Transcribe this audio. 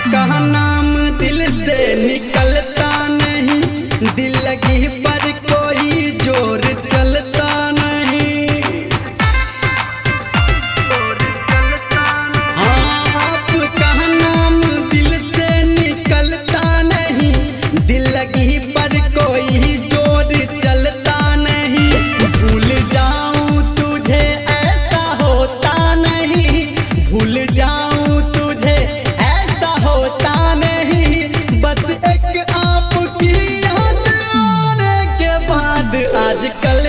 आपका नाम दिल से निकलता नहीं, दिल लगी पर कोई जोर चलता नहीं। हाँ, आपका नाम दिल से निकलता नहीं, दिल लगी पर कोई जोर चलता नहीं। भूल जाऊं तुझे ऐसा होता नहीं, भूल जाऊं तुझे ऐसा होता नहीं। बस एक आपकी याद आने के बाद आजकल